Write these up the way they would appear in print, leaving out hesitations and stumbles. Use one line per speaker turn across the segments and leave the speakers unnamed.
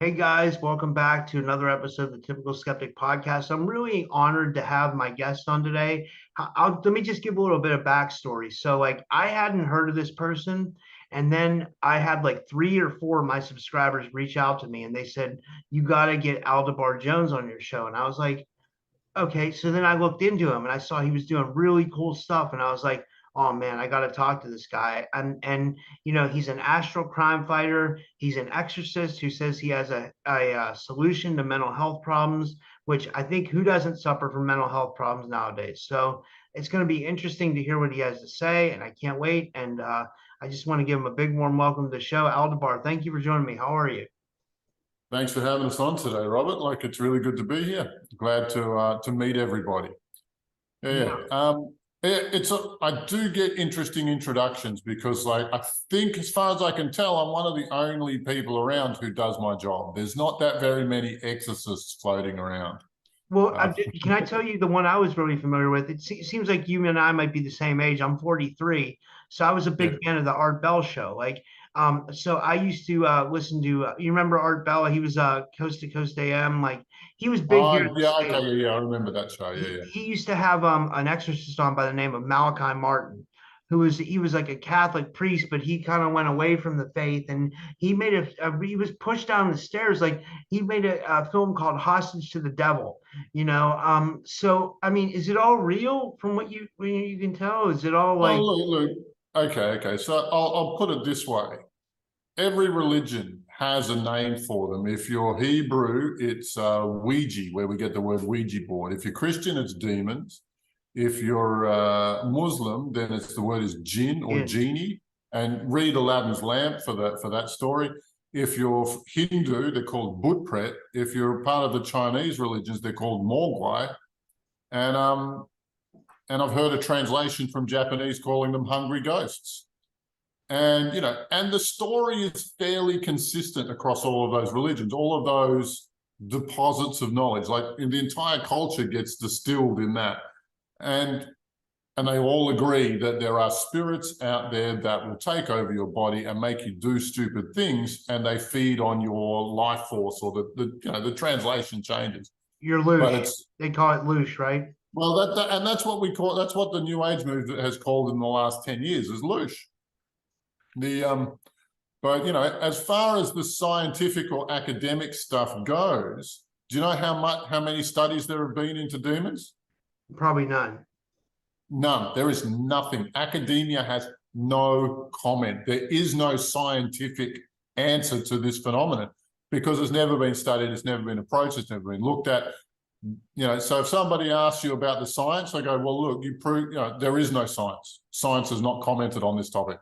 Hey guys, welcome back to another episode of the Typical Skeptic podcast. I'm really honored to have my guest on today. Let me just give a little bit of backstory. So, I hadn't heard of this person, and then I had like 3 or 4 of my subscribers reach out to me, and they said, "You got to get Aldebar Jones on your show." And I was like, okay, so then I looked into him and I saw he was doing really cool stuff, and I was like, oh man, I got to talk to this guy. And he's an astral crime fighter. He's an exorcist who says he has a solution to mental health problems, which I think who doesn't suffer from mental health problems nowadays. So it's going to be interesting to hear what he has to say, and I can't wait. And I just want to give him a big warm welcome to the show. Aldebar, thank you for joining me. How are you?
Thanks for having us on today, Robert. It's really good to be here. Glad to meet everybody. Yeah. I do get interesting introductions because, I think, as far as I can tell, I'm one of the only people around who does my job. There's not that very many exorcists floating around.
Well, can I tell you the one I was really familiar with? It seems like you and I might be the same age. I'm 43, so I was a big
Yeah.
fan of the Art Bell show. So I used to listen to. You remember Art Bell? He was Coast to Coast AM. Like he was big here in the
Yeah,
States.
okay, yeah, I remember that show. Yeah, yeah.
He used to have an exorcist on by the name of Malachi Martin, he was like a Catholic priest, but he kind of went away from the faith, and he made he was pushed down the stairs. Like he made a film called Hostage to the Devil. So I mean, is it all real from what you can tell? Is it all
Oh,
like
look. Okay. So I'll put it this way. Every religion has a name for them. If you're Hebrew, it's Ouija, where we get the word Ouija board. If you're Christian, it's demons. If you're Muslim, then it's the word is jinn or
in?
genie. And read Aladdin's lamp for that story. If you're Hindu, they're called Butpret. If you're part of the Chinese religions, they're called Mogwai. And I've heard a translation from Japanese calling them hungry ghosts. And, and the story is fairly consistent across all of those religions, all of those deposits of knowledge, the entire culture gets distilled in that. And they all agree that there are spirits out there that will take over your body and make you do stupid things, and they feed on your life force, or the translation changes.
You're
But
loosh.
it's,
They call it loosh, right?
well, that's what that's what the New Age movement has called in the last 10 years is loosh. But as far as the scientific or academic stuff goes, do you know how many studies there have been into demons?
Probably none.
None. There is nothing. Academia has no comment. There is no scientific answer to this phenomenon because it's never been studied, it's never been approached, it's never been looked at. So if somebody asks you about the science, I go, well, look, you prove, there is no science. Science has not commented on this topic.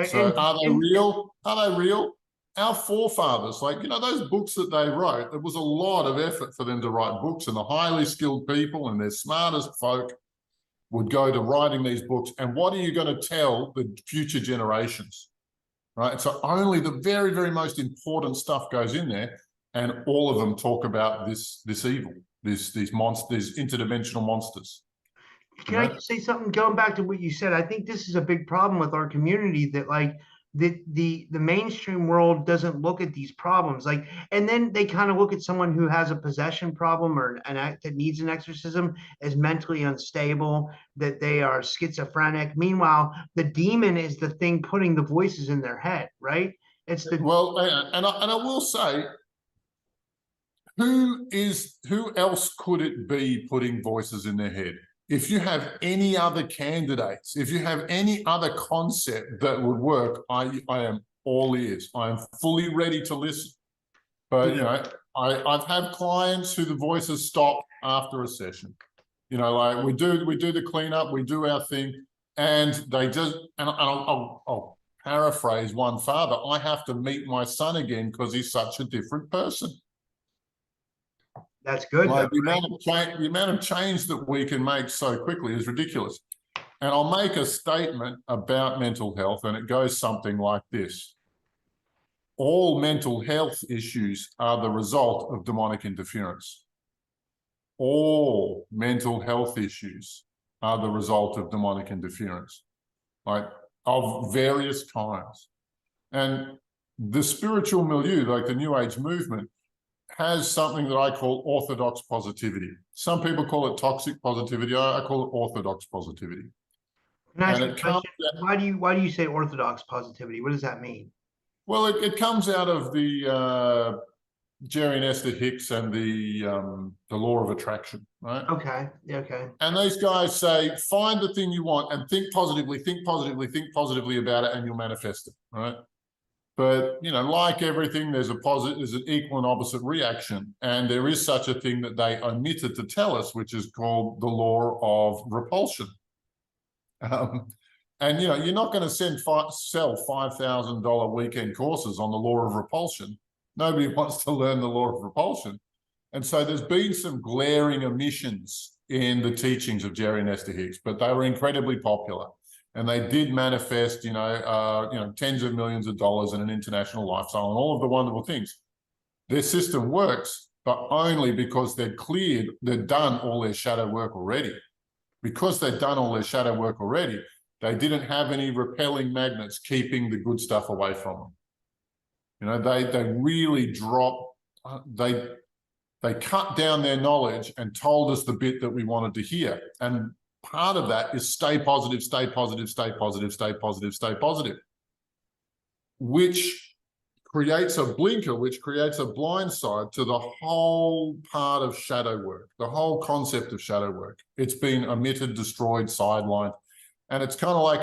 So are they real? Are they real? Our forefathers, those books that they wrote, it was a lot of effort for them to write books, and the highly skilled people and their smartest folk would go to writing these books. And what are you going to tell the future generations, right? So only the very, very most important stuff goes in there, and all of them talk about this evil, these monsters, these interdimensional monsters.
Can I just say something? Going back to what you said, I think this is a big problem with our community, that the mainstream world doesn't look at these problems, and then they kind of look at someone who has a possession problem or an act that needs an exorcism as mentally unstable, that they are schizophrenic. Meanwhile, the demon is the thing putting the voices in their head, right? It's the
Well, and I will say, who else could it be putting voices in their head? If you have any other candidates, if you have any other concept that would work, I am all ears. I am fully ready to listen. But I've had clients who the voices stop after a session. We do the cleanup, we do our thing, and they just, and I'll paraphrase one father, I have to meet my son again because he's such a different person.
That's good.
The amount of change that we can make so quickly is ridiculous. And I'll make a statement about mental health, and it goes something like this. All mental health issues are the result of demonic interference. All mental health issues are the result of demonic interference, of various kinds. And the spiritual milieu, like the New Age movement, has something that I call orthodox positivity. Some people call it toxic positivity. I call it orthodox positivity.
Can I ask
And
you a
it comes,
question? Why do you say orthodox positivity? What does that mean?
well, it comes out of the Jerry and Esther Hicks and the law of attraction, right?
Okay. Okay.
And these guys say, find the thing you want and think positively, think positively, think positively about it, and you'll manifest it, right? But, you know, like everything, there's an equal and opposite reaction. And there is such a thing that they omitted to tell us, which is called the law of repulsion. And, you know, you're not going to sell $5,000 weekend courses on the law of repulsion. Nobody wants to learn the law of repulsion. And so there's been some glaring omissions in the teachings of Jerry and Esther Hicks, but they were incredibly popular. And they did manifest, tens of millions of dollars in an international lifestyle and all of the wonderful things. Their system works, but only because they've done all their shadow work already. Because they've done all their shadow work already, they didn't have any repelling magnets keeping the good stuff away from them. You know, they really they cut down their knowledge and told us the bit that we wanted to hear. And part of that is stay positive, stay positive, stay positive, stay positive, stay positive, which creates a blinker, which creates a blind side to the whole part of shadow work, the whole concept of shadow work. It's been omitted, destroyed, sidelined. And it's kind of like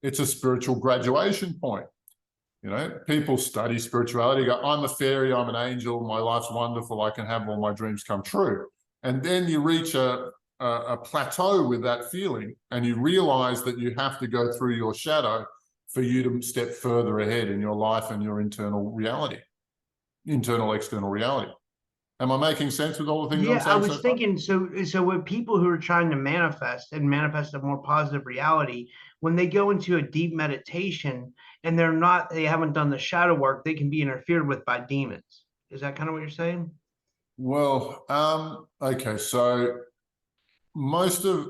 it's a spiritual graduation point. You know, people study spirituality, go, I'm a fairy, I'm an angel, my life's wonderful, I can have all my dreams come true. And then you reach a plateau with that feeling, and you realize that you have to go through your shadow for you to step further ahead in your life and your internal reality, external reality. Am I making sense with all the things I'm
Yeah, I
saying
was
so far?
thinking, so with people who are trying to manifest a more positive reality, when they go into a deep meditation and they haven't done the shadow work, they can be interfered with by demons. Is that kind of what you're saying?
Well, okay, so most of,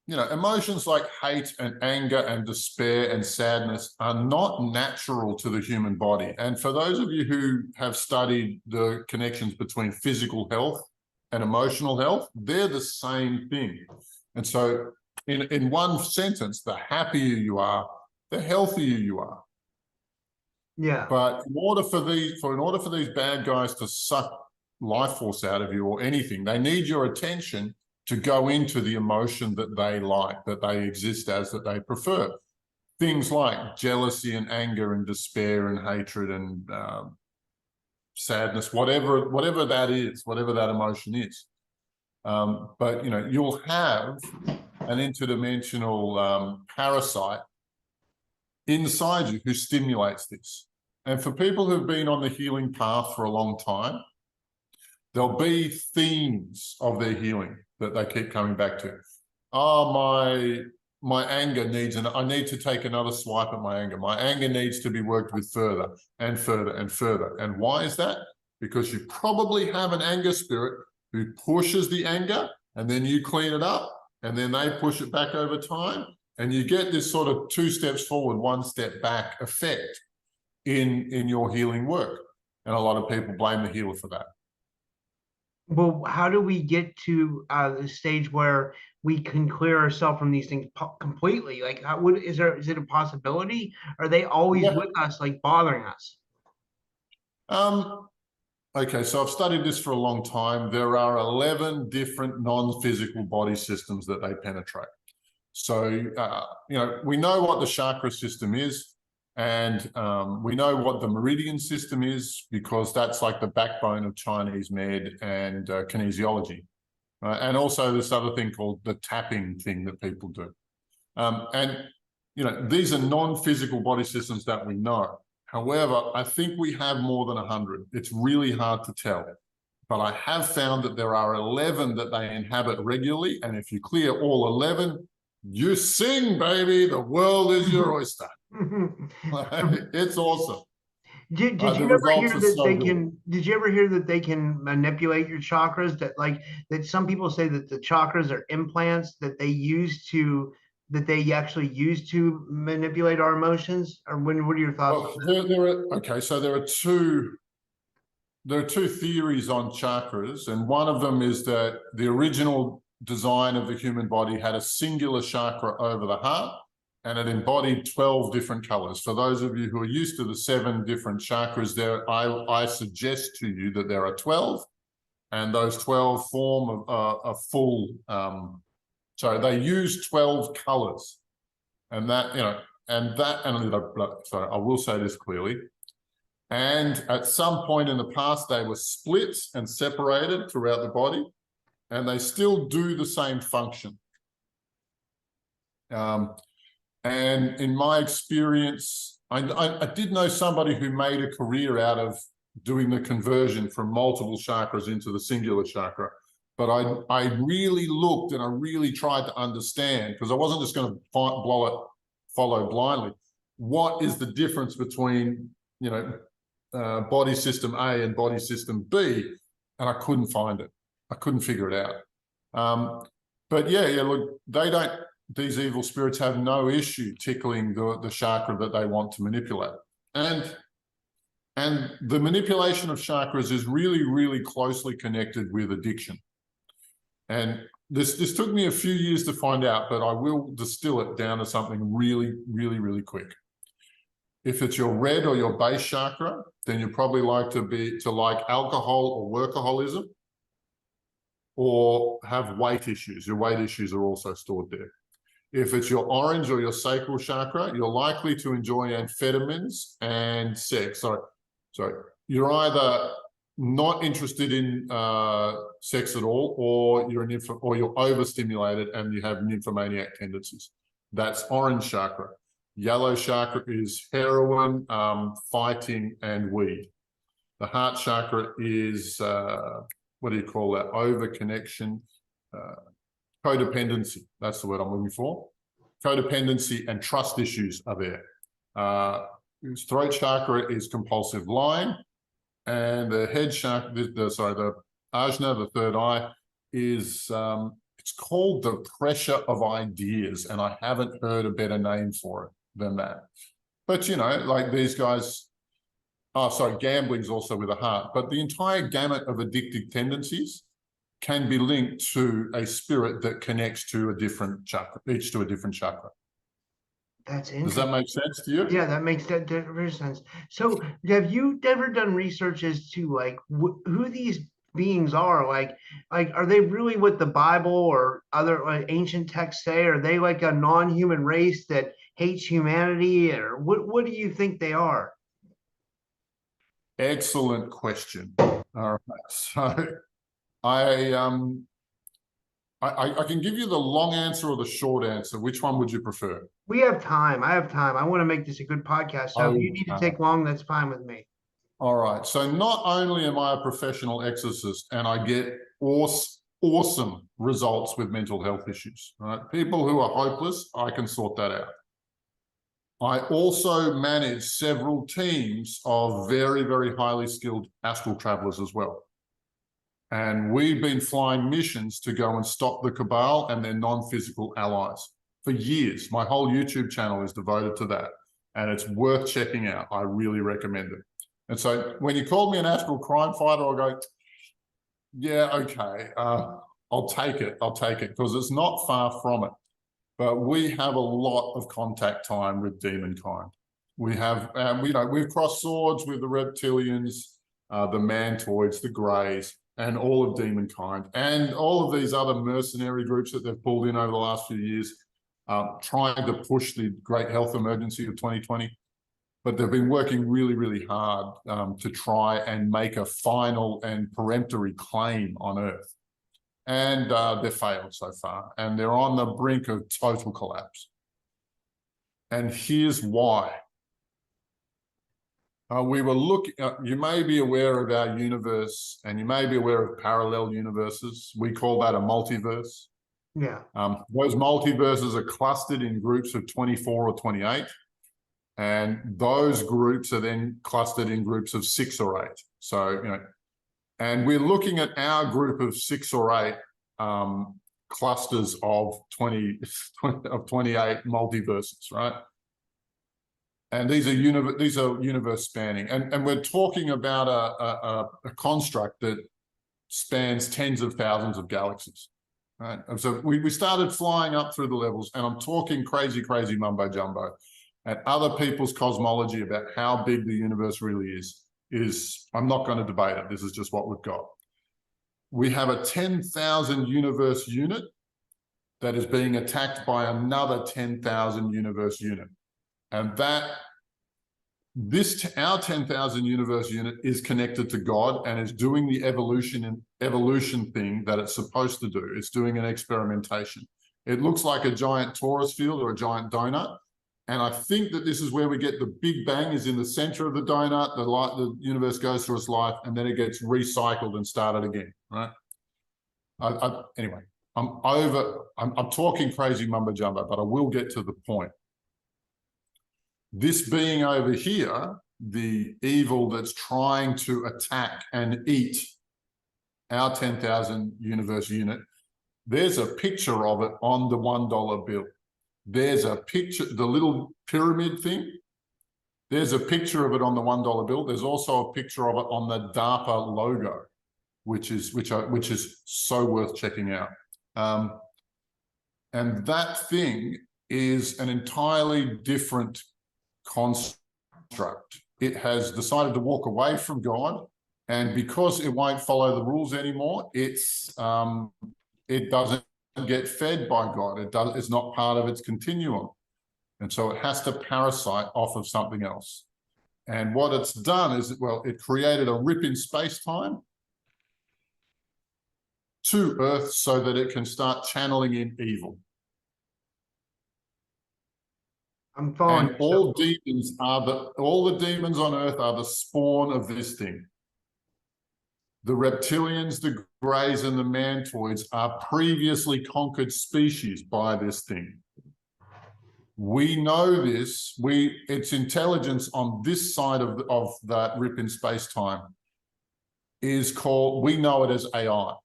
emotions like hate and anger and despair and sadness are not natural to the human body. And for those of you who have studied the connections between physical health and emotional health, they're the same thing. And so in one sentence, the happier you are, the healthier you are.
Yeah.
But in order for these bad guys to suck life force out of you or anything, they need your attention to go into the emotion that they like, that they exist as, that they prefer. Things like jealousy and anger and despair and hatred and sadness, whatever that is, whatever that emotion is. But you'll have an interdimensional parasite inside you who stimulates this. And for people who've been on the healing path for a long time, there'll be themes of their healing that they keep coming back to. Oh, my anger I need to take another swipe at my anger. My anger needs to be worked with further and further and further. And why is that? Because you probably have an anger spirit who pushes the anger, and then you clean it up, and then they push it back over time. And you get this sort of 2 steps forward, 1 step back effect in your healing work. And a lot of people blame the healer for that.
Well, how do we get to the stage where we can clear ourselves from these things completely? Like, is it a possibility? Are they always with us, like bothering us?
Okay, so I've studied this for a long time. There are 11 different non-physical body systems that they penetrate. So, we know what the chakra system is, and we know what the meridian system is, because that's like the backbone of Chinese med and kinesiology. And also this other thing called the tapping thing that people do. These are non-physical body systems that we know. However, I think we have more than 100. It's really hard to tell. But I have found that there are 11 that they inhabit regularly. And if you clear all 11, you sing, baby. The world is your oyster. It's awesome.
Did you ever hear that they can? Did you ever hear that they can manipulate your chakras? That some people say that the chakras are implants that they use to that they actually use to manipulate our emotions? Or what are your thoughts on that?
So there are two theories on chakras, and one of them is that the original design of the human body had a singular chakra over the heart, and it embodied 12 different colors. For those of you who are used to the 7 different chakras, I suggest to you that there are 12, and those 12 form a full. So they use 12 colors, and that sorry, I will say this clearly. And at some point in the past, they were split and separated throughout the body, and they still do the same function. And in my experience, I did know somebody who made a career out of doing the conversion from multiple chakras into the singular chakra. But I really looked and I really tried to understand, because I wasn't just going to follow blindly. What is the difference between, body system A and body system B? And I couldn't find it. I couldn't figure it out. But look, these evil spirits have no issue tickling the chakra that they want to manipulate. And the manipulation of chakras is really, really closely connected with addiction. And this took me a few years to find out, but I will distill it down to something really, really, really quick. If it's your red or your base chakra, then you probably like alcohol or workaholism, or have weight issues. Your weight issues are also stored there. If it's your orange or your sacral chakra, you're likely to enjoy amphetamines and sex. Sorry, you're either not interested in sex at all, or you're overstimulated and you have nymphomaniac tendencies. That's orange chakra. Yellow chakra is heroin, fighting, and weed. The heart chakra is what do you call that? Overconnection, codependency. That's the word I'm looking for. Codependency and trust issues are there. Throat chakra is compulsive lying, and the head chakra, the ajna, the third eye, is it's called the pressure of ideas, and I haven't heard a better name for it than that. But like these guys. Oh, sorry, gambling's also with the heart, but the entire gamut of addictive tendencies can be linked to a spirit that connects to a different chakra, each to a different chakra.
That's interesting.
Does that make sense to you?
Yeah, that makes very sense. So have you ever done research as to like who these beings are? Like are they really what the Bible or other ancient texts say? Are they like a non-human race that hates humanity, or what do you think they are?
Excellent question. All right, so I can give you the long answer or the short answer. Which one would you prefer?
We have time. I have time. I want to make this a good podcast. So if you need to take long, that's fine with me.
All right. So not only am I a professional exorcist and I get awesome results with mental health issues, right? People who are hopeless, I can sort that out. I also manage several teams of very, very highly skilled astral travelers as well. And we've been flying missions to go and stop the cabal and their non-physical allies for years. My whole YouTube channel is devoted to that, and it's worth checking out. I really recommend it. And so when you call me an astral crime fighter, I'll go, yeah, okay, I'll take it, because it's not far from it. But we have a lot of contact time with demonkind. We have, we've crossed swords with the reptilians, the mantoids, the greys, and all of demonkind, and all of these other mercenary groups that they've pulled in over the last few years, trying to push the great health emergency of 2020. But they've been working really, really hard to try and make a final and peremptory claim on Earth. And they've failed so far, and they're on the brink of total collapse. And here's why. We were looking, you may be aware of our universe, and you may be aware of parallel universes. We call that a multiverse.
Yeah.
Those multiverses are clustered in groups of 24 or 28. And those groups are then clustered in groups of 6 or 8. So, and we're looking at our group of 6 or 8 clusters of 28 multiverses, right? And these are universe spanning, and we're talking about a construct that spans tens of thousands of galaxies, right? And so we started flying up through the levels, and I'm talking crazy mumbo jumbo, and other people's cosmology about how big the universe really is I'm not going to debate it. This is just what we've got. We have a 10,000 universe unit that is being attacked by another 10,000 universe unit. And our 10,000 universe unit is connected to God and is doing the evolution thing that it's supposed to do. It's doing an experimentation. It looks like a giant torus field or a giant donut. And I think that this is where we get the Big Bang is in the center of the donut. The universe goes through its life, and then it gets recycled and started again, right? Anyway, I'm talking crazy mumbo jumbo, but I will get to the point. This being over here, the evil that's trying to attack and eat our 10,000 universe unit, there's a picture of it on the $1 bill. There's a picture, the little pyramid thing, there's a picture of it on the $1 bill. There's also a picture of it on the DARPA logo, which is so worth checking out. And that thing is an entirely different construct. It has decided to walk away from God, and because it won't follow the rules anymore, it doesn't get fed by God. It's not part of its continuum, and so it has to parasite off of something else. And what it's done is, well, it created a rip in space-time to Earth so that it can start channeling in evil.
I'm following.
And all the demons on Earth are the spawn of this thing. The reptilians, the greys, and the mantoids are previously conquered species by this thing. We know this. Its intelligence on this side of that rip in space-time is called, we know it as AI.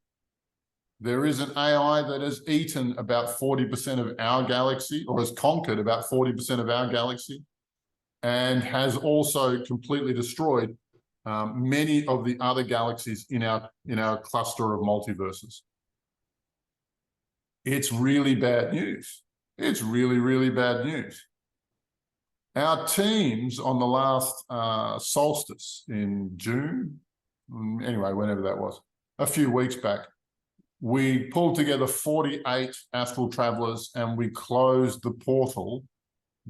There is an AI that has eaten about 40% of our galaxy, or has conquered about 40% of our galaxy, and has also completely destroyed many of the other galaxies in our cluster of multiverses. It's really bad news. It's really bad news. Our teams on the last solstice in June, anyway, whenever that was, a few weeks back, we pulled together 48 astral travelers, and we closed the portal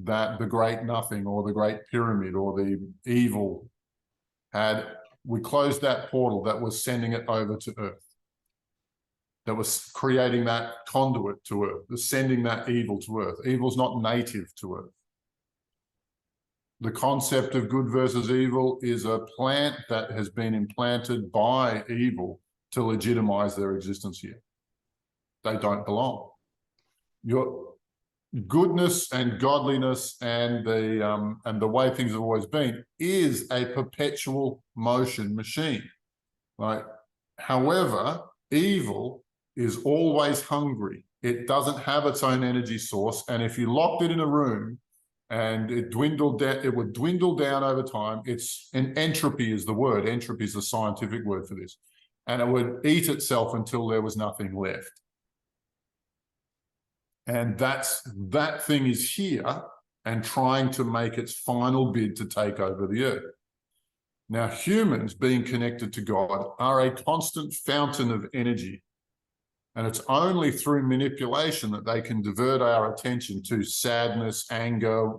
that the Great Nothing or the Great Pyramid or the evil had. We closed that portal that was sending it over to Earth, that was creating that conduit to Earth, was sending that evil to Earth. Evil's not native to Earth. The concept of good versus evil is a plant that has been implanted by evil to legitimize their existence here. They don't belong. Your goodness and godliness and the way things have always been is a perpetual motion machine, right? However, evil is always hungry. It doesn't have its own energy source, and if you locked it in a room and it dwindled down, it would dwindle down over time. Entropy is the word. Entropy is the scientific word for this. And it would eat itself until there was nothing left. And that thing is here and trying to make its final bid to take over the Earth. Now, humans being connected to God are a constant fountain of energy. And it's only through manipulation that they can divert our attention to sadness, anger,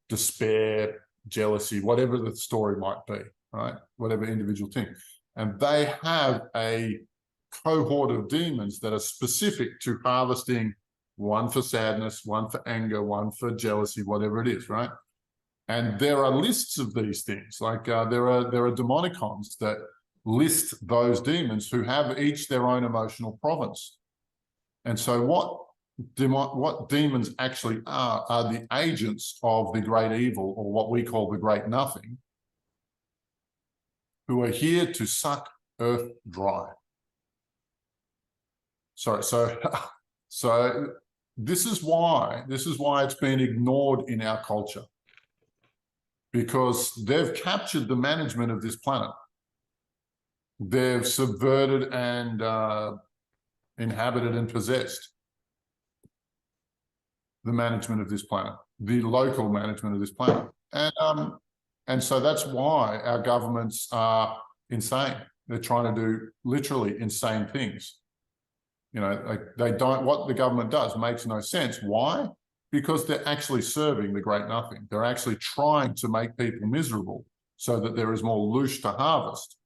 despair, jealousy, whatever the story might be, right? Whatever individual thing. And they have a cohort of demons that are specific to harvesting, one for sadness, one for anger, one for jealousy, whatever it is, right? And there are lists of these things. Like there are demonicons that list those demons who have each their own emotional province. And so what demons actually are the agents of the great evil, or what we call the great nothing, who are here to suck Earth dry. Sorry, so so this is why it's been ignored in our culture, because they've captured the management of this planet. They've subverted and inhabited and possessed the management of this planet, the local management of this planet. And so that's why our governments are insane. They're trying to do literally insane things. You know, like they don't, what the government does makes no sense. Why? Because they're actually serving the great nothing. They're actually trying to make people miserable so that there is more loosh to harvest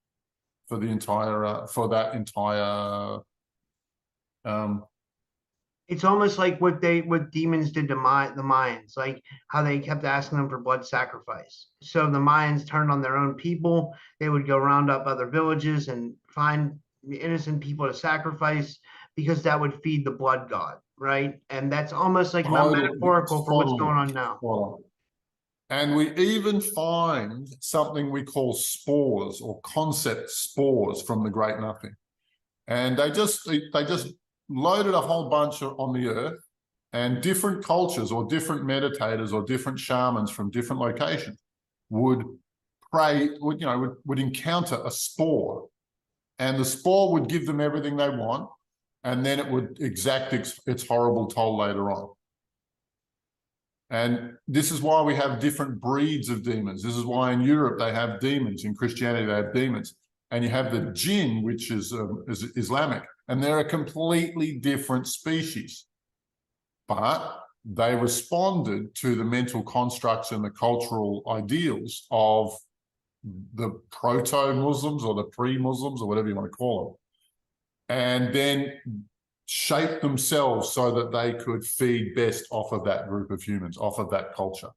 for the entire, for that entire,
It's almost like what demons did to the Mayans, like how they kept asking them for blood sacrifice. So the Mayans turned on their own people. They would go round up other villages and find innocent people to sacrifice because that would feed the blood god, right? And that's almost like metaphorical for what's going on now.
And we even find something we call spores or concept spores from the great nothing. And they just loaded a whole bunch on the earth, and different cultures or different meditators or different shamans from different locations would encounter a spore, and the spore would give them everything they want, and then it would exact its horrible toll later on. And this is why we have different breeds of demons. This is why in Europe they have demons, in Christianity they have demons, and you have the jinn, which is Islamic, and they're a completely different species. But they responded to the mental constructs and the cultural ideals of the proto-Muslims or the pre-Muslims or whatever you want to call them, and then shaped themselves so that they could feed best off of that group of humans, off of that culture.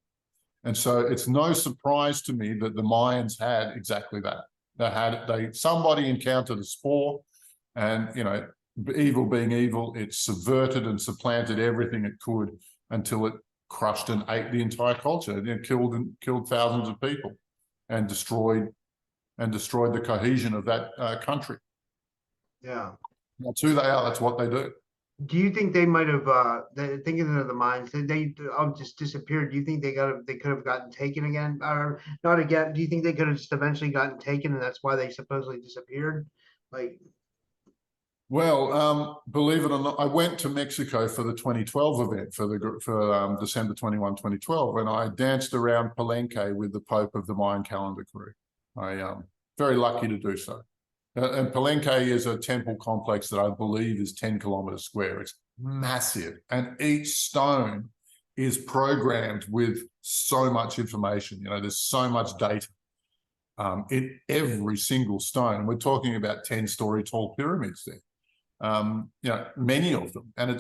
And so it's no surprise to me that the Mayans had exactly that. Somebody encountered a spore, and, you know, evil being evil, it subverted and supplanted everything it could until it crushed and ate the entire culture. It killed thousands of people and destroyed the cohesion of that country.
Yeah.
That's who they are. That's what they do.
Do you think they might have thinking of the mines, they just disappeared? Do you think they could have gotten taken again, or not again? Do you think they could have just eventually gotten taken and that's why they supposedly disappeared? Like,
well, believe it or not, I went to Mexico for the 2012 event for December 21, 2012, and I danced around Palenque with the Pope of the Mayan calendar crew. I very lucky to do so. And Palenque is a temple complex that I believe is 10 kilometers square. It's massive. And each stone is programmed with so much information. You know, there's so much data in every single stone. We're talking about 10-story tall pyramids there. You know, many of them. And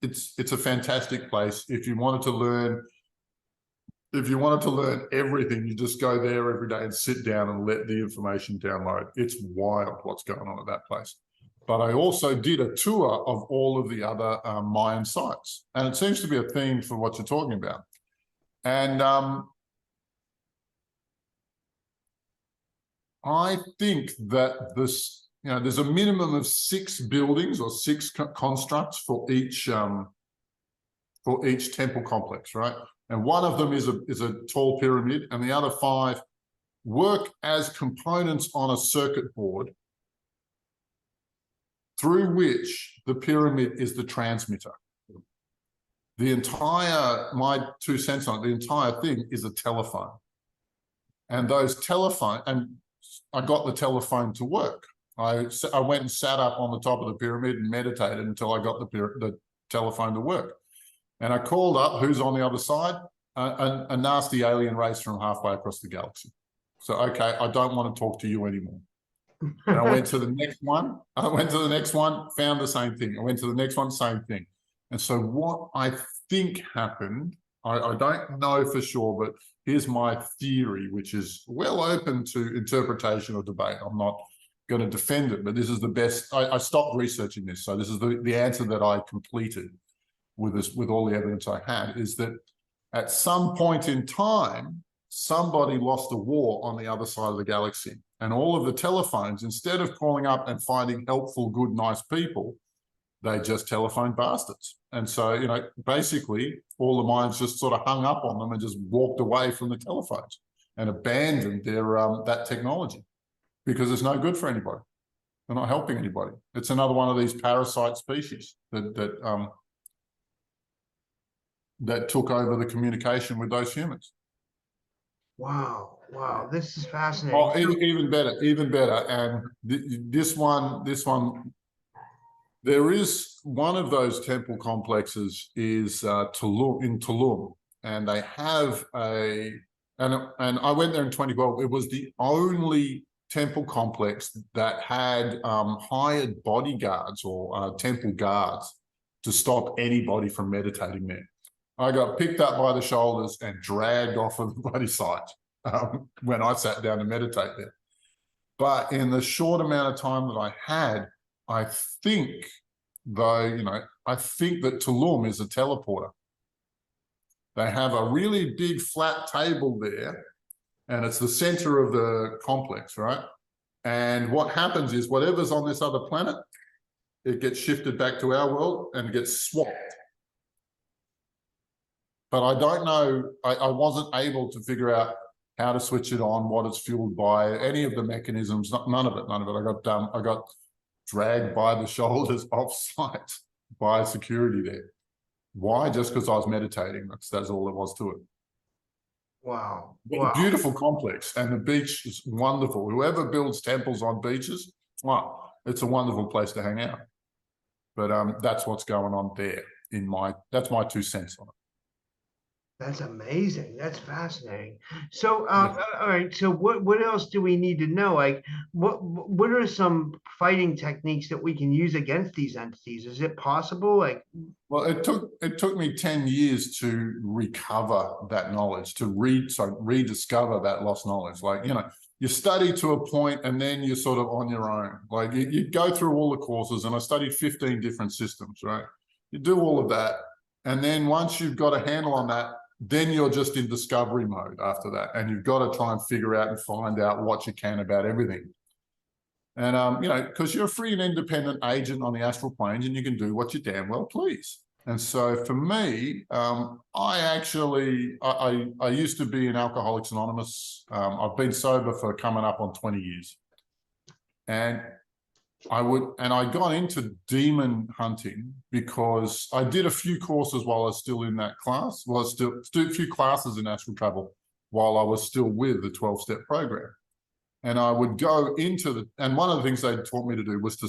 it's a fantastic place. If you wanted to learn everything, you just go there every day and sit down and let the information download. It's wild what's going on at that place. But I also did a tour of all of the other Mayan sites. And it seems to be a theme for what you're talking about. And I think that this, you know, there's a minimum of 6 buildings or 6 constructs for each temple complex, right? And one of them is a tall pyramid, and the other 5 work as components on a circuit board through which the pyramid is the transmitter. My 2 cents on it, the entire thing is a telephone. And and I got the telephone to work. I went and sat up on the top of the pyramid and meditated until I got the telephone to work. And I called up who's on the other side, a nasty alien race from halfway across the galaxy. So, okay, I don't want to talk to you anymore. And I went to the next one. Found the same thing. I went to the next one, same thing. And so what I think happened, I don't know for sure, but here's my theory, which is well open to interpretation or debate. I'm not going to defend it, but this is the best. I stopped researching this. So this is the answer that I completed with all the evidence I had, is that at some point in time, somebody lost a war on the other side of the galaxy. And all of the telephones, instead of calling up and finding helpful, good, nice people, They just telephone bastards. And so, you know, basically all the minds just sort of hung up on them and just walked away from the telephones and abandoned their that technology because it's no good for anybody. They're not helping anybody. It's another one of these parasite species that took over the communication with those humans.
Wow. Wow. This is fascinating.
Oh, even better, even better. And this one, there is one of those temple complexes is Tulum, in Tulum, and they have and I went there in 2012. It was the only temple complex that had hired bodyguards or temple guards to stop anybody from meditating there. I got picked up by the shoulders and dragged off of the bloody site when I sat down to meditate there. But in the short amount of time that I had, I think, though, you know, I think that Tulum is a teleporter. They have a really big flat table there, and it's the center of the complex, right? And what happens is whatever's on this other planet, it gets shifted back to our world and gets swapped. But I don't know, I wasn't able to figure out how to switch it on, what it's fueled by, any of the mechanisms, none of it. I got dragged by the shoulders off site by security there. Why? Just because I was meditating. That's all there was to it.
Wow.
Wow. Beautiful complex, and the beach is wonderful. Whoever builds temples on beaches, wow, it's a wonderful place to hang out. But that's what's going on there. That's my 2 cents on it.
That's amazing. That's fascinating. So, all right. So, what else do we need to know? Like, what are some fighting techniques that we can use against these entities? Is it possible? Like,
well, it took me 10 years to recover that knowledge, to rediscover that lost knowledge. Like, you know, you study to a point and then you're sort of on your own. Like, you go through all the courses, and I studied 15 different systems, right? You do all of that, and then once you've got a handle on that, then you're just in discovery mode after that, and you've got to try and figure out and find out what you can about everything. And you know, because you're a free and independent agent on the astral planes, and you can do what you damn well please. And so for me, I used to be in Alcoholics Anonymous. I've been sober for coming up on 20 years, and I got into demon hunting because I did a few courses while I was still in that class. Well, I still did a few classes in astral travel while I was still with the 12-step program. And I would go into and one of the things they taught me to do was to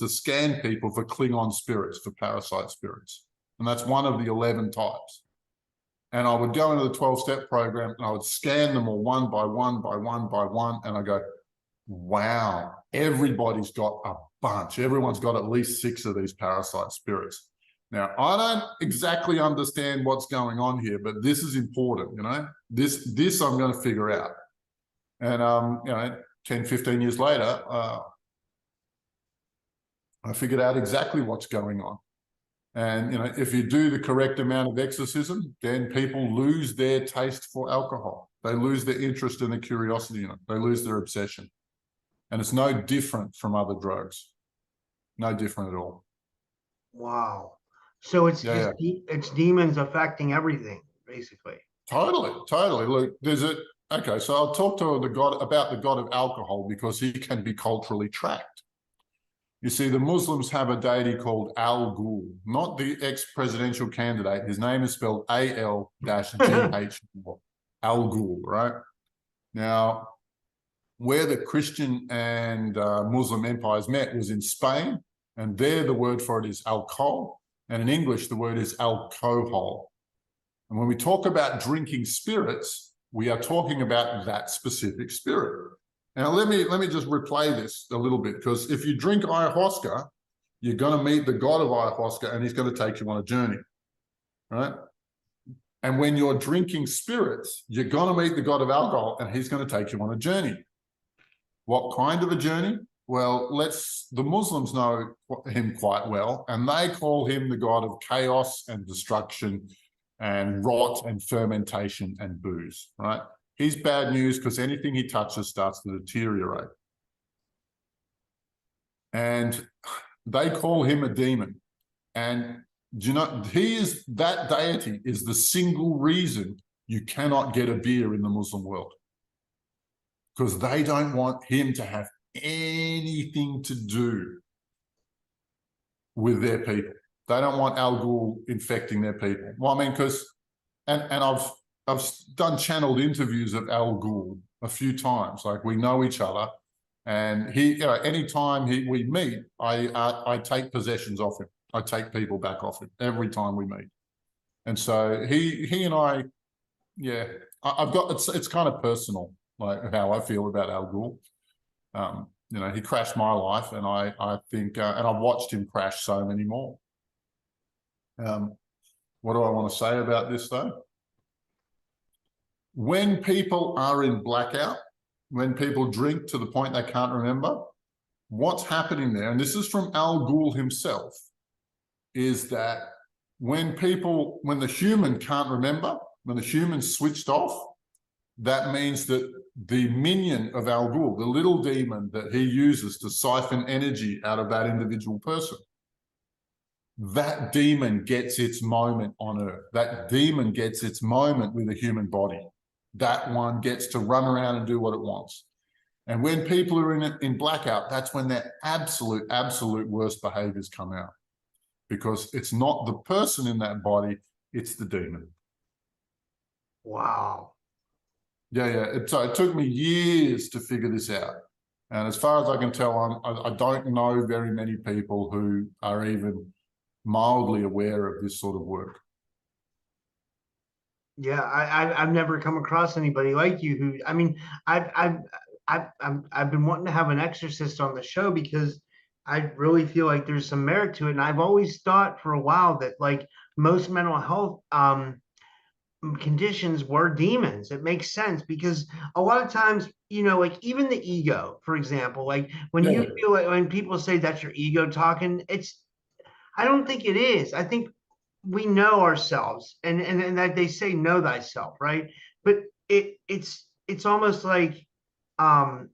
scan people for Klingon spirits, for parasite spirits. And that's one of the 11 types. And I would go into the 12-step program and I would scan them all one by one by one by one. And I go, wow, everybody's got a bunch. Everyone's got at least 6 of these parasite spirits. Now, I don't exactly understand what's going on here, but this is important, you know? This I'm going to figure out. And, you know, 10, 15 years later, I figured out exactly what's going on. And, you know, if you do the correct amount of exorcism, then people lose their taste for alcohol. They lose their interest and their curiosity in it. They lose their obsession. And it's no different from other drugs. No different at all.
wow. So it's it's demons affecting everything, basically.
Totally. Look, okay, so I'll talk to about the god of alcohol because he can be culturally tracked. You see, the Muslims have a deity called Al-Ghul, not the ex-presidential candidate. His name is spelled A-L-G-H, Al-Ghul, right? Now, where the Christian and Muslim empires met was in Spain, and there the word for it is alcohol, and in English the word is alcohol. And when we talk about drinking spirits, we are talking about that specific spirit. Now, let me just replay this a little bit, because if you drink ayahuasca, you're going to meet the god of ayahuasca, and he's going to take you on a journey, right? And when you're drinking spirits, you're going to meet the god of alcohol, and he's going to take you on a journey. What kind of a journey? Well, the Muslims know him quite well, and they call him the god of chaos and destruction and rot and fermentation and booze, right? He's bad news because anything he touches starts to deteriorate. And they call him a demon. And do you know, that deity is the single reason you cannot get a beer in the Muslim world, because they don't want him to have anything to do with their people. They don't want Al Ghul infecting their people. Well, I mean, because, and I've done channeled interviews of Al Ghul a few times. Like, we know each other, and anytime we meet, I take possessions off him. I take people back off him every time we meet. And so he and I, yeah, I've got, it's kind of personal, like how I feel about Al Ghul. You know, he crashed my life, and I think, and I've watched him crash so many more. What do I want to say about this though? When people are in blackout, when people drink to the point they can't remember, what's happening there, and this is from Al Ghul himself, is that when the human can't remember, when the human's switched off, that means that the minion of Al Ghul, the little demon that he uses to siphon energy out of that individual person, that demon gets its moment on Earth. That demon gets its moment with a human body. That one gets to run around and do what it wants. And when people are in blackout, that's when their absolute worst behaviors come out, because it's not the person in that body, it's the demon.
Wow.
Yeah. So it took me years to figure this out. And as far as I can tell, I don't know very many people who are even mildly aware of this sort of work.
Yeah, I've never come across anybody like you who, I mean, I've been wanting to have an exorcist on the show because I really feel like there's some merit to it. And I've always thought for a while that like most mental health conditions were demons. It makes sense because a lot of times, you know, like even the ego, for example, like when you feel like when people say that's your ego talking, I don't think it is. I think we know ourselves, and that they say know thyself, right? But it's almost like well,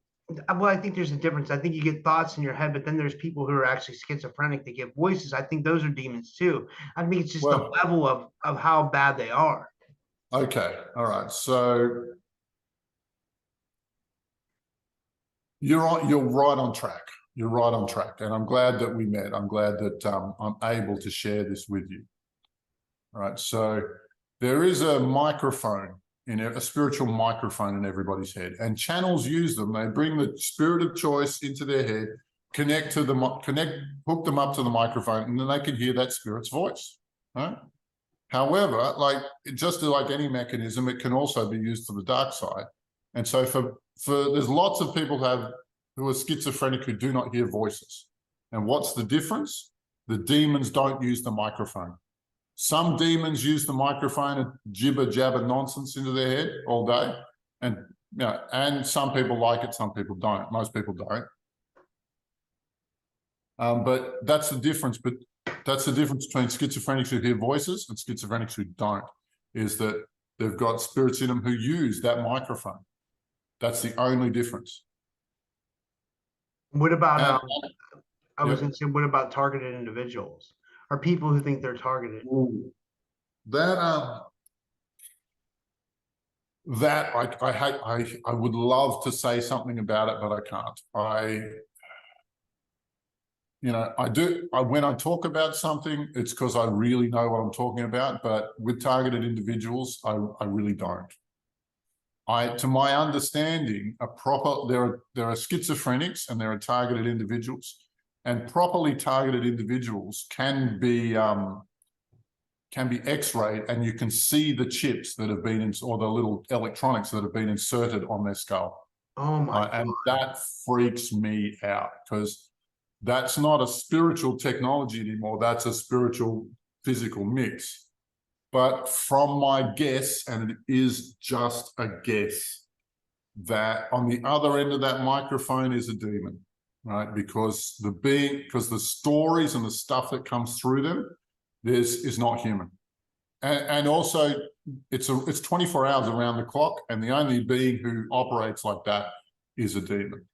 I think there's a difference. I think you get thoughts in your head, but then there's people who are actually schizophrenic that get voices. I think those are demons too. I think it's just the level of how bad they are.
Okay, all right. So you're right on track. You're right on track, and I'm glad that we met. I'm glad that I'm able to share this with you. All right. So there is a microphone a spiritual microphone in everybody's head, and channels use them. They bring the spirit of choice into their head, hook them up to the microphone, and then they can hear that spirit's voice. Right? However, just like any mechanism, it can also be used for the dark side. And so there's lots of people who are schizophrenic who do not hear voices. And what's the difference? The demons don't use the microphone. Some demons use the microphone and jibber jabber nonsense into their head all day. And some people like it, some people don't. Most people don't. But that's the difference. But that's the difference between schizophrenics who hear voices and schizophrenics who don't, is that they've got spirits in them who use that microphone. That's the only difference.
What about I was going to say, what about targeted individuals or people who think they're targeted?
That I would love to say something about it, but I can't. When I talk about something, it's because I really know what I'm talking about, but with targeted individuals, I really don't. To my understanding, there are schizophrenics and there are targeted individuals, and properly targeted individuals can be X-rayed, and you can see the chips that have been or the little electronics that have been inserted on their skull.
Oh my God.
And that freaks me out, because that's not a spiritual technology anymore. That's a spiritual physical mix. But from my guess, and it is just a guess, that on the other end of that microphone is a demon, right? Because the stories and the stuff that comes through them, this is not human. And also it's 24 hours around the clock, and the only being who operates like that is a demon.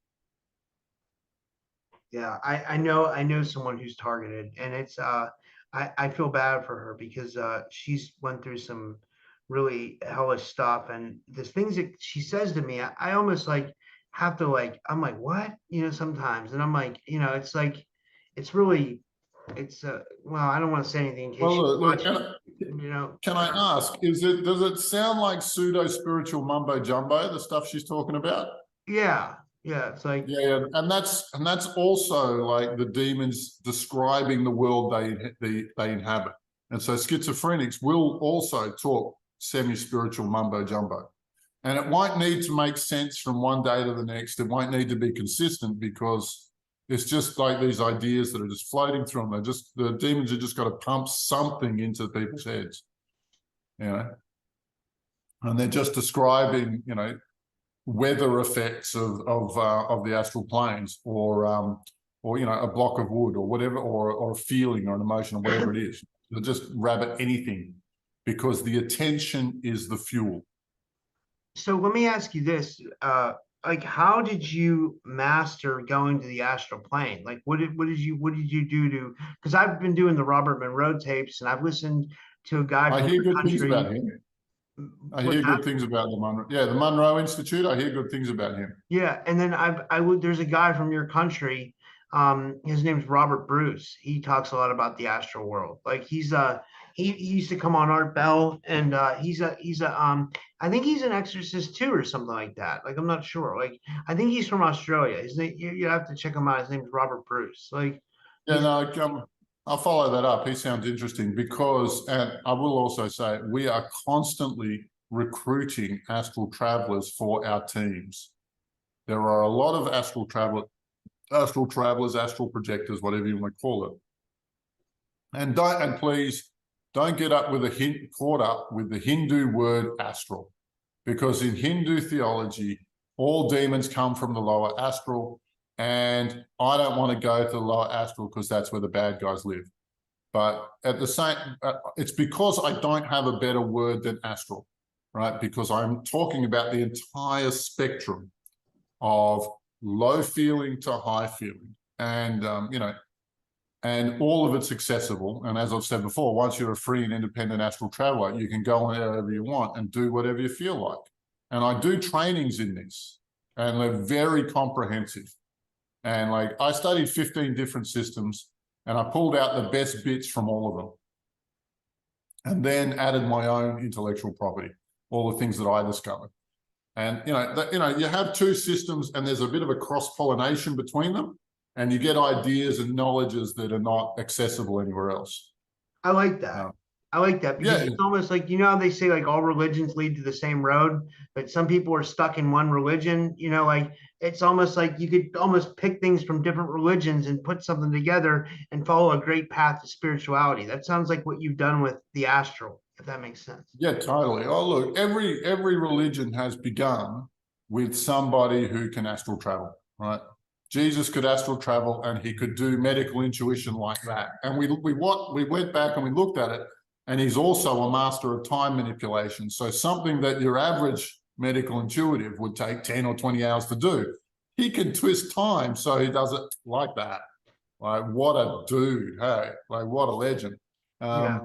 Yeah, I know someone who's targeted, and it's I feel bad for her because she's went through some really hellish stuff, and the things that she says to me, I almost like have to like I'm like what sometimes, and I'm like it's like it's really it's well I don't want to say anything in case
Well,
she's
look,
watching, you know.
can I ask, does it sound like pseudo spiritual mumbo jumbo, the stuff she's talking about?
Yeah, yeah, it's like
Yeah, and that's also like the demons describing the world they inhabit. And so schizophrenics will also talk semi-spiritual mumbo jumbo. And it won't need to make sense from one day to the next. It won't need to be consistent because it's just like these ideas that are just floating through them. The demons are just got to pump something into people's heads, and they're just describing, weather effects of the astral planes, or a block of wood or whatever, or a feeling or an emotion or whatever it is. They'll just rabbit anything because the attention is the fuel.
so let me ask you this, like how did you master going to the astral plane? Like what did you do to, because I've been doing the Robert Monroe tapes and I've listened to a guy
I
from
hear
your
good things
country.
about him. I
What's
hear
that?
good things about the Monroe. Yeah, the Monroe Institute. I hear good things about him.
Yeah, and then I would there's a guy from your country. His name's Robert Bruce. He talks a lot about the astral world. Like he used to come on Art Bell, and he's a I think he's an exorcist too or something like that. Like I'm not sure. Like I think he's from Australia. His name, you have to check him out. His name's Robert Bruce. Like
Yeah,
he's
no, I'll follow that up. He sounds interesting because, and I will also say, we are constantly recruiting astral travelers for our teams. There are a lot of astral travelers, astral projectors, whatever you want to call it. And please don't get caught up with the Hindu word astral, because in Hindu theology, all demons come from the lower astral, and I don't want to go to the lower astral because that's where the bad guys live. But at the same, it's because I don't have a better word than astral, right? Because I'm talking about the entire spectrum of low feeling to high feeling, and and all of it's accessible. And as I've said before, once you're a free and independent astral traveler, you can go wherever you want and do whatever you feel like. And I do trainings in this, and they're very comprehensive. And like I studied 15 different systems, and I pulled out the best bits from all of them, and then added my own intellectual property, all the things that I discovered. And you have two systems, and there's a bit of a cross-pollination between them, and you get ideas and knowledges that are not accessible anywhere else.
I like that. I like that because
Yeah,
it's almost like how they say like all religions lead to the same road, but some people are stuck in one religion. Like it's almost like you could almost pick things from different religions and put something together and follow a great path to spirituality. That sounds like what you've done with the astral, if that makes sense.
yeah, totally. Oh, look, every religion has begun with somebody who can astral travel, right? Jesus could astral travel, and he could do medical intuition like that. And we went back and we looked at it, and he's also a master of time manipulation. So something that your average medical intuitive would take 10 or 20 hours to do, he can twist time so he does it like that. Like, what a dude, hey, like what a legend.
Yeah.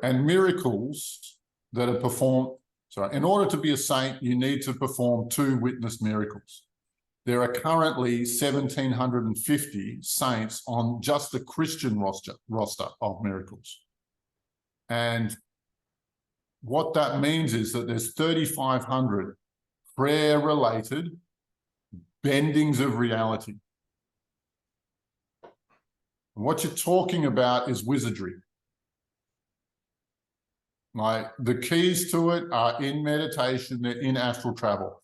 And miracles that are performed. Sorry, in order to be a saint, you need to perform 2 witnessed miracles. There are currently 1,750 saints on just the Christian roster of miracles. And what that means is that there's 3,500 prayer-related bendings of reality. And what you're talking about is wizardry. Like the keys to it are in meditation, they're in astral travel.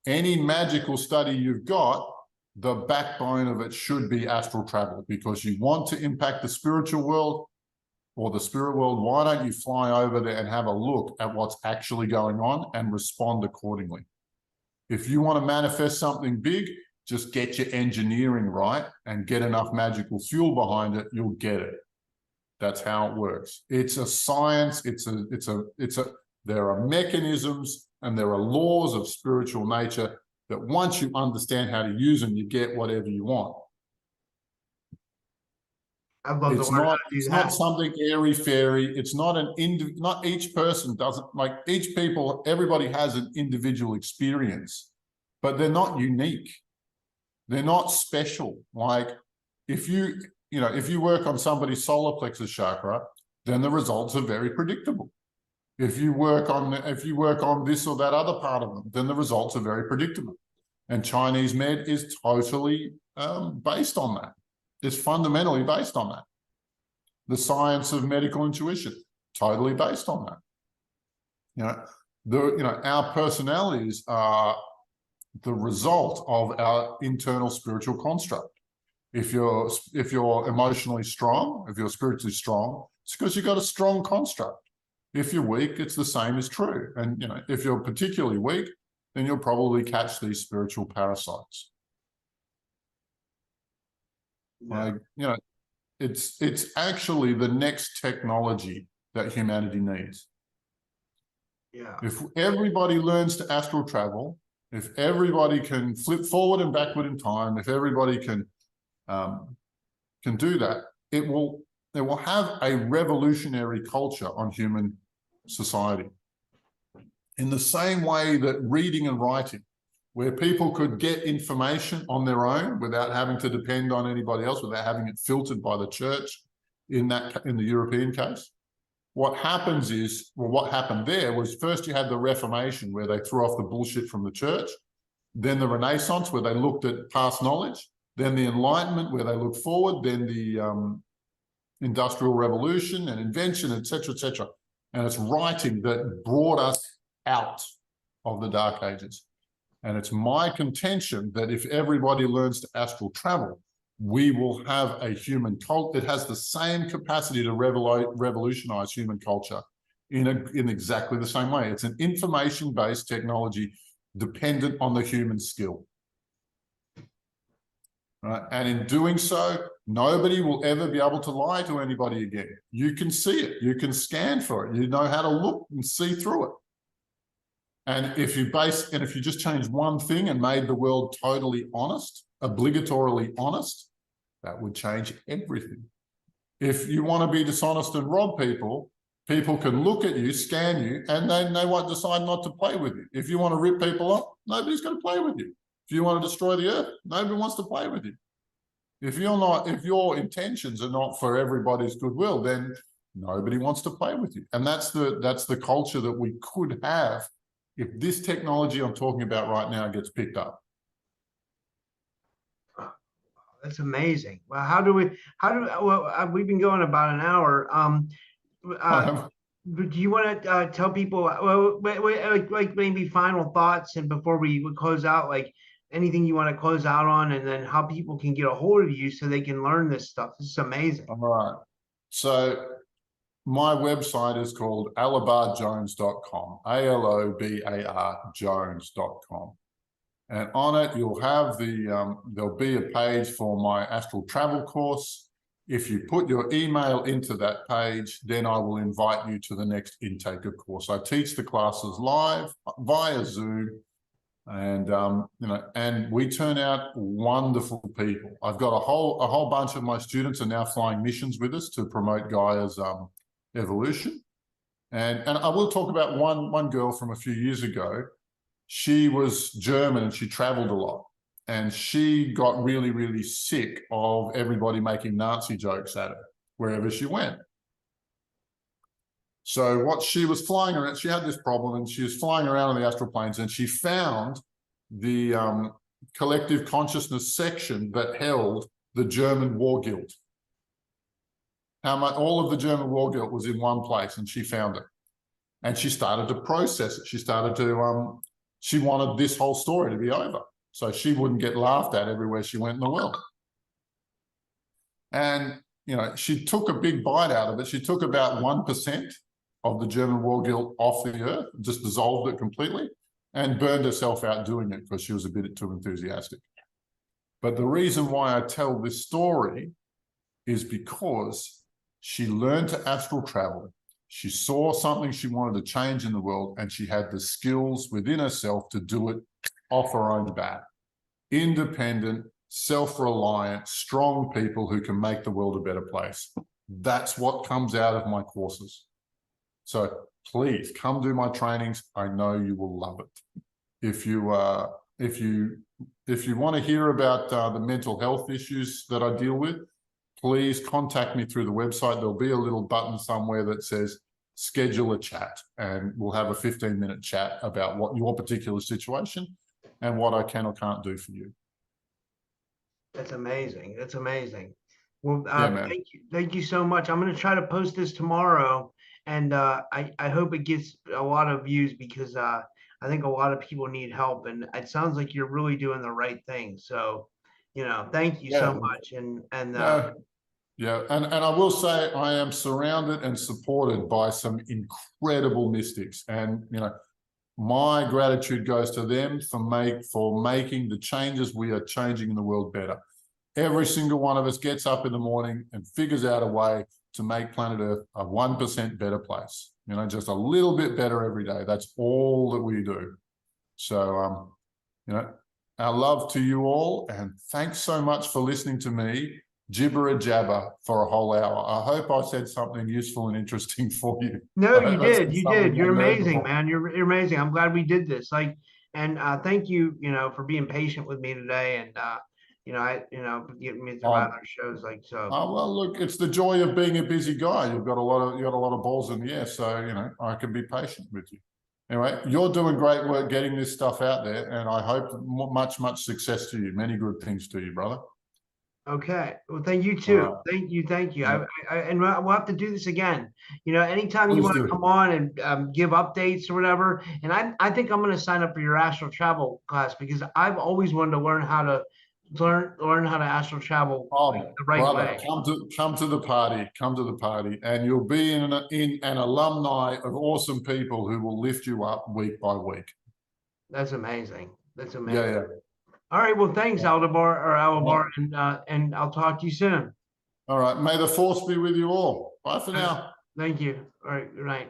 Any magical study you've got, the backbone of it should be astral travel, because you want to impact the spiritual world or the spirit world. Why don't you fly over there and have a look at what's actually going on and respond accordingly? If you want to manifest something big, just get your engineering right and get enough magical fuel behind it, you'll get it. That's how it works. It's a science. There are mechanisms and there are laws of spiritual nature that once you understand how to use them, you get whatever you want.
I'd love to learn how to do
It's
that.
not something airy-fairy. It's not not each person doesn't, like each people, everybody has an individual experience, but they're not unique. They're not special. Like if you work on somebody's solar plexus chakra, then the results are very predictable. If you work on this or that other part of them, then the results are very predictable. And Chinese med is totally based on that. It's fundamentally based on that. The science of medical intuition, totally based on that. Our personalities are the result of our internal spiritual construct. If you're emotionally strong, if you're spiritually strong, it's because you've got a strong construct. If you're weak, it's the same is true. And if you're particularly weak, then you'll probably catch these spiritual parasites.
Yeah.
It's actually the next technology that humanity needs.
Yeah.
If everybody learns to astral travel, if everybody can flip forward and backward in time, if everybody can do that, it will have a revolutionary culture on human society. In the same way that reading and writing, where people could get information on their own without having to depend on anybody else, without having it filtered by the church in the European case. What happens is, well, what happened there was first you had the Reformation where they threw off the bullshit from the church, then the Renaissance where they looked at past knowledge, then the Enlightenment where they looked forward, then the Industrial Revolution and invention, etc., etc. And it's writing that brought us out of the Dark Ages. And it's my contention that if everybody learns to astral travel, we will have a human cult. It has the same capacity to revolutionize human culture in exactly the same way. It's an information-based technology dependent on the human skill. Right? And in doing so, nobody will ever be able to lie to anybody again. You can see it. You can scan for it. You know how to look and see through it. And if you just change one thing and made the world totally honest, obligatorily honest, that would change everything. If you want to be dishonest and rob people, people can look at you, scan you, and then they won't decide not to play with you. If you want to rip people off, nobody's going to play with you. If you want to destroy the earth, nobody wants to play with you. If your intentions are not for everybody's goodwill, then nobody wants to play with you. And that's the culture that we could have if this technology I'm talking about right now gets picked up.
That's amazing. Well, we've been going about an hour. Do you want to tell people, like maybe final thoughts, and before we would close out, like anything you want to close out on, and then how people can get a hold of you so they can learn this stuff? This is amazing.
All right. So my website is called alobarjones.com, ALOBAR Jones.com. And on it, you'll have there'll be a page for my astral travel course. If you put your email into that page, then I will invite you to the next intake of course. I teach the classes live via Zoom, and and we turn out wonderful people. I've got a whole bunch of my students are now flying missions with us to promote Gaia's evolution. And I will talk about one girl from a few years ago. She was German and she traveled a lot. And she got really, really sick of everybody making Nazi jokes at her wherever she went. So what she was flying around, she had this problem, and she was flying around on the astral planes, and she found the collective consciousness section that held the German war guilt. All of the German war guilt was in one place, and she found it. And she started to process it. She started to, she wanted this whole story to be over, so she wouldn't get laughed at everywhere she went in the world. And, she took a big bite out of it. She took about 1% of the German war guilt off the earth, just dissolved it completely, and burned herself out doing it because she was a bit too enthusiastic. But the reason why I tell this story is because she learned to astral travel. She saw something she wanted to change in the world, and she had the skills within herself to do it off our own bat. Independent, self-reliant, strong people who can make the world a better place. That's what comes out of my courses. So please come do my trainings. I know you will love it. If you want to hear about the mental health issues that I deal with, please contact me through the website. There'll be a little button somewhere that says schedule a chat, and we'll have a 15-minute chat about what your particular situation and what I can or can't do for you.
That's amazing. That's amazing. Well,
Yeah, man.
thank you so much. I'm going to try to post this tomorrow, and I hope it gets a lot of views, because I think a lot of people need help, and it sounds like you're really doing the right thing. So, thank you so much.
Yeah, and I will say I am surrounded and supported by some incredible mystics, and my gratitude goes to them for making the changes we are changing in the world better. Every single one of us gets up in the morning and figures out a way to make planet Earth a 1% better place. Just a little bit better every day. That's all that we do. So, our love to you all, and thanks so much for listening to me gibber a jabber for a whole hour. I hope I said something useful and interesting for you.
No, you did. You did. You're
memorable.
amazing, man. You're amazing. I'm glad we did this. And thank you, for being patient with me today, and for getting me through other shows so.
Oh, well, look, it's the joy of being a busy guy. You got a lot of balls in the air, so I can be patient with you. Anyway, you're doing great work getting this stuff out there, and I hope much success to you. Many good things to you, brother.
Okay. Well, thank you too. Thank you. Yeah. And we'll have to do this again. Anytime you want to come on and give updates or whatever. And I think I'm going to sign up for your astral travel class, because I've always wanted to learn how to astral travel the right way.
Come to the party, and you'll be in an alumni of awesome people who will lift you up week by week.
That's amazing. That's amazing.
Yeah.
All right. Well, thanks, Alobar, and I'll talk to you soon.
All right. May the force be with you all. Bye for now.
Thank you. All right. Good night.